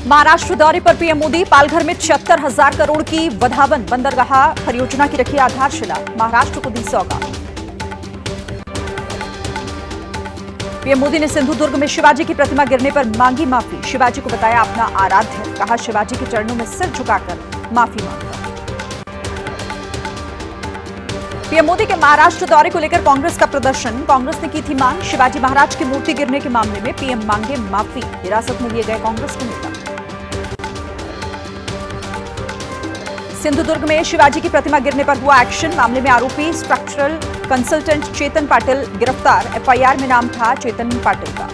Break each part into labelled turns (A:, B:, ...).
A: महाराष्ट्र दौरे पर पीएम मोदी। पालघर में 76,000 करोड़ की वधावन बंदरगाह परियोजना की रखी आधारशिला। महाराष्ट्र को दी सौगात। पीएम मोदी ने सिंधुदुर्ग में शिवाजी की प्रतिमा गिरने पर मांगी माफी। शिवाजी को बताया अपना आराध्य। कहा शिवाजी के चरणों में सिर झुकाकर माफी मांगा। पीएम मोदी के महाराष्ट्र दौरे को लेकर कांग्रेस का प्रदर्शन। कांग्रेस ने की थी मांग। शिवाजी महाराज की मूर्ति गिरने के मामले में पीएम मांगे माफी। हिरासत में लिए गए कांग्रेस के नेता। सिंधुदुर्ग में शिवाजी की प्रतिमा गिरने पर हुआ एक्शन। मामले में आरोपी स्ट्रक्चरल कंसल्टेंट चेतन पाटिल गिरफ्तार। एफआईआर में नाम था चेतन पाटिल का।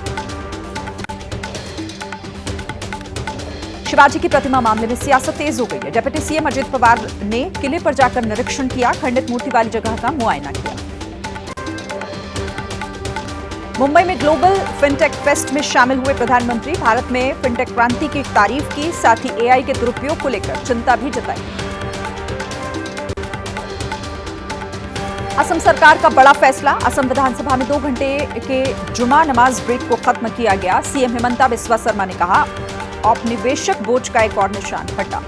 A: शिवाजी की प्रतिमा मामले में सियासत तेज हो गई है। डिप्टी सीएम अजित पवार ने किले पर जाकर निरीक्षण किया। खंडित मूर्ति वाली जगह का मुआयना किया। मुंबई में ग्लोबल फिनटेक फेस्ट में शामिल हुए प्रधानमंत्री। भारत में फिनटेक क्रांति की तारीफ की। साथ ही एआई के दुरुपयोग को लेकर चिंता भी जताई। असम सरकार का बड़ा फैसला। असम विधानसभा में 2 घंटे के जुमा नमाज ब्रेक को खत्म किया गया। सीएम हिमंता बिस्वा शर्मा ने कहा औपनिवेशिक बोझ का एक और निशान हटा।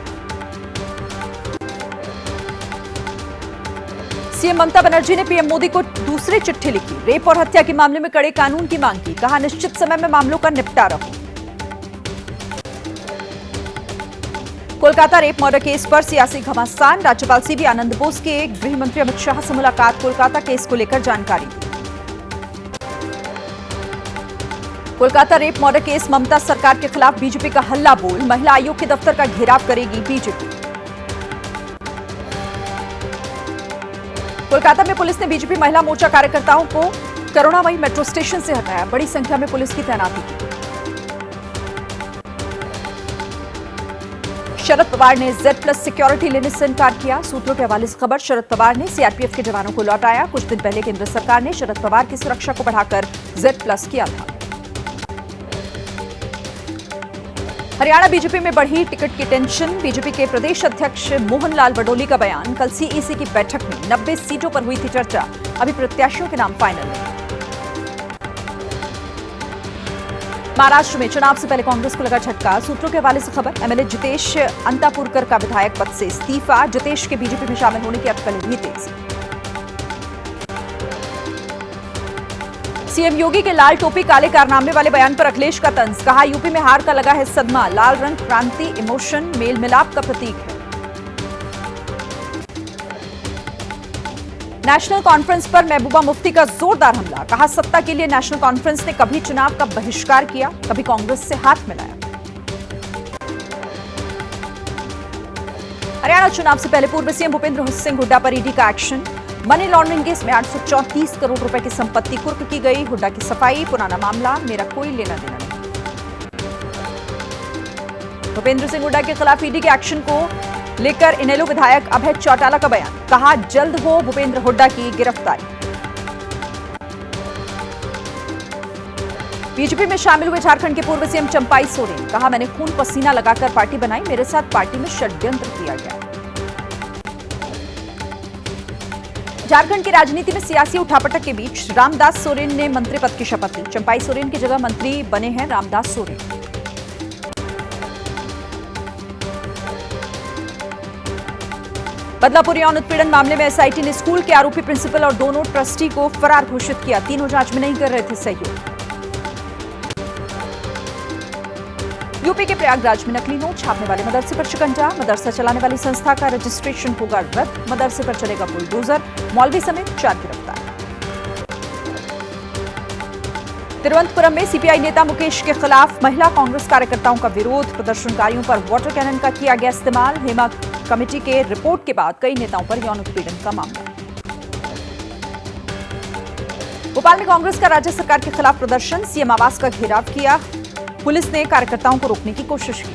A: सीएम ममता बनर्जी ने पीएम मोदी को दूसरी चिट्ठी लिखी। रेप और हत्या के मामले में कड़े कानून की मांग की। कहा निश्चित समय में मामलों का निपटारा हो। कोलकाता रेप मर्डर केस पर सियासी घमासान। राज्यपाल सीवी आनंद बोस के गृह मंत्री अमित शाह से मुलाकात। कोलकाता केस को लेकर जानकारी दी। कोलकाता रेप मर्डर केस ममता सरकार के खिलाफ बीजेपी का हल्ला बोल। महिला आयोग के दफ्तर का घेराव करेगी बीजेपी। कोलकाता में पुलिस ने बीजेपी महिला मोर्चा कार्यकर्ताओं को करुणामयी मेट्रो स्टेशन से हटाया। बड़ी संख्या में पुलिस की तैनाती की। शरद पवार ने Z+ सिक्योरिटी लेने से इनकार किया। सूत्रों के हवाले से खबर। शरद पवार ने सीआरपीएफ के जवानों को लौटाया। कुछ दिन पहले केंद्र सरकार ने शरद पवार की सुरक्षा को बढ़ाकर Z+ किया था। हरियाणा बीजेपी में बढ़ी टिकट की टेंशन। बीजेपी के प्रदेश अध्यक्ष मोहन लाल बडोली का बयान। कल सीईसी की बैठक में 90 सीटों पर हुई थी चर्चा। अभी प्रत्याशियों के नाम फाइनल नहीं। महाराष्ट्र में चुनाव से पहले कांग्रेस को लगा झटका। सूत्रों के हवाले से खबर। एमएलए जितेश अंतापुरकर का विधायक पद से इस्तीफा। जितेश के बीजेपी में शामिल होने की अटकलें भी तेज। सीएम योगी के लाल टोपी काले कारनामे वाले बयान पर अखिलेश का तंज। कहा यूपी में हार का लगा है सदमा। लाल रंग क्रांति, इमोशन, मेल मिलाप का प्रतीक है। नेशनल कॉन्फ्रेंस पर महबूबा मुफ्ती का जोरदार हमला। कहा सत्ता के लिए नेशनल कॉन्फ्रेंस ने कभी चुनाव का बहिष्कार किया, कभी कांग्रेस से हाथ मिलाया। हरियाणा चुनाव से पहले पूर्व सीएम भूपेंद्र सिंह हुड्डा पर ईडी का एक्शन। मनी लॉन्ड्रिंग केस में 834 करोड़ रुपए की संपत्ति कुर्क की गई। हुड्डा की सफाई। पुराना मामला, मेरा कोई लेना देना नहीं। भूपेंद्र सिंह हुड्डा के खिलाफ ईडी के एक्शन को लेकर इनेलो विधायक अभय चौटाला का बयान। कहा जल्द हो भूपेंद्र हुड्डा की गिरफ्तारी। बीजेपी में शामिल हुए झारखंड के पूर्व सीएम चंपाई सोरेन। कहा मैंने खून पसीना लगाकर पार्टी बनाई। मेरे साथ पार्टी में षड्यंत्र किया गया। झारखंड की राजनीति में सियासी उठापटक के बीच रामदास सोरेन ने मंत्री पद की शपथ ली। चंपाई सोरेन की जगह मंत्री बने हैं रामदास सोरेन। बदलापुर यौन उत्पीड़न मामले में एसआईटी ने स्कूल के आरोपी प्रिंसिपल और दोनों ट्रस्टी को फरार घोषित किया। तीनों जांच में नहीं कर रहे थे सहयोग। यूपी के प्रयागराज में नकली नोट छापने वाले मदरसे पर शिकंजा। मदरसा चलाने वाली संस्था का रजिस्ट्रेशन होगा रद्द। मदरसे पर चलेगा बुलडोजर। मौलवी समेत 4 गिरफ्तार। तिरुवनंतपुरम में सीपीआई नेता मुकेश के खिलाफ महिला कांग्रेस कार्यकर्ताओं का विरोध। प्रदर्शनकारियों पर वाटर कैनन का किया गया इस्तेमाल। हेमा कमेटी के रिपोर्ट के बाद कई नेताओं पर यौन उत्पीड़न का मामला। भोपाल में कांग्रेस का राज्य सरकार के खिलाफ प्रदर्शन। सीएम आवास का घेराव किया। पुलिस ने कार्यकर्ताओं को रोकने की कोशिश की।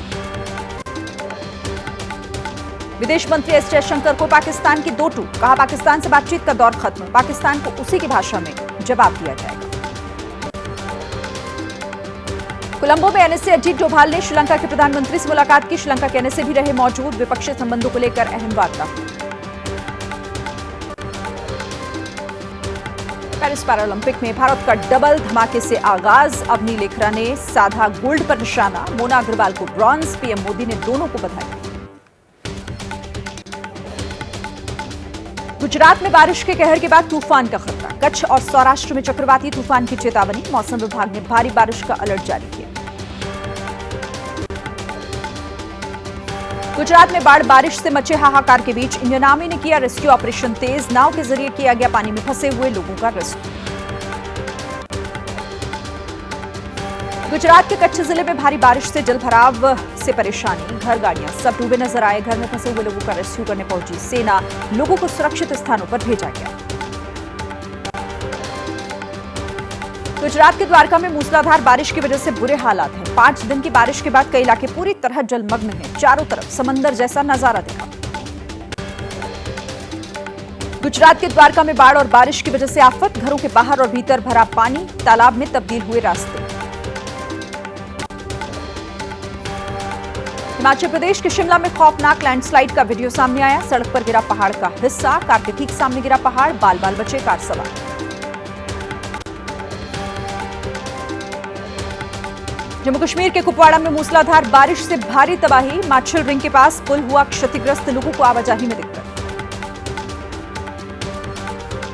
A: विदेश मंत्री एस जयशंकर को पाकिस्तान की 2 टूक। कहा पाकिस्तान से बातचीत का दौर खत्म। पाकिस्तान को उसी की भाषा में जवाब दिया जाएगा। कोलंबो में एनएसए अजीत डोभाल ने श्रीलंका के प्रधानमंत्री से मुलाकात की। श्रीलंका के एनएसए भी रहे मौजूद। द्विपक्षीय संबंधों को लेकर अहम वार्ता। पेरिस पैरालंपिक में भारत का डबल धमाके से आगाज। अवनी लेखरा ने साधा गोल्ड पर निशाना, मोना अग्रवाल को ब्रॉन्ज। पीएम मोदी ने दोनों को बधाई। गुजरात में बारिश के कहर के बाद तूफान का खतरा। कच्छ और सौराष्ट्र में चक्रवाती तूफान की चेतावनी। मौसम विभाग ने भारी बारिश का अलर्ट जारी किया। गुजरात में बाढ़ बारिश से मचे हाहाकार के बीच इंडियन आर्मी ने किया रेस्क्यू ऑपरेशन तेज। नाव के जरिए किया गया पानी में फंसे हुए लोगों का रेस्क्यू। गुजरात के कच्छ जिले में भारी बारिश से जलभराव से परेशानी। घर गाड़ियां सब डूबे नजर आए। घर में फंसे हुए लोगों का रेस्क्यू करने पहुंची सेना। लोगों को सुरक्षित स्थानों पर भेजा गया। गुजरात के द्वारका में मूसलाधार बारिश की वजह से बुरे हालात हैं। 5 दिन की बारिश के बाद कई इलाके पूरी तरह जलमग्न हैं। चारों तरफ समंदर जैसा नजारा दिखा। गुजरात के द्वारका में बाढ़ और बारिश की वजह से आफत। घरों के बाहर और भीतर भरा पानी। तालाब में तब्दील हुए रास्ते। हिमाचल प्रदेश के शिमला में खौफनाक लैंडस्लाइड का वीडियो सामने आया। सड़क पर गिरा पहाड़ का हिस्सा। कार के ठीक सामने गिरा पहाड़। बाल बाल बचे कार सवार। जम्मू कश्मीर के कुपवाड़ा में मूसलाधार बारिश से भारी तबाही। माछिल रिंग के पास पुल हुआ क्षतिग्रस्त। लोगों को आवाजाही में दिक्कत।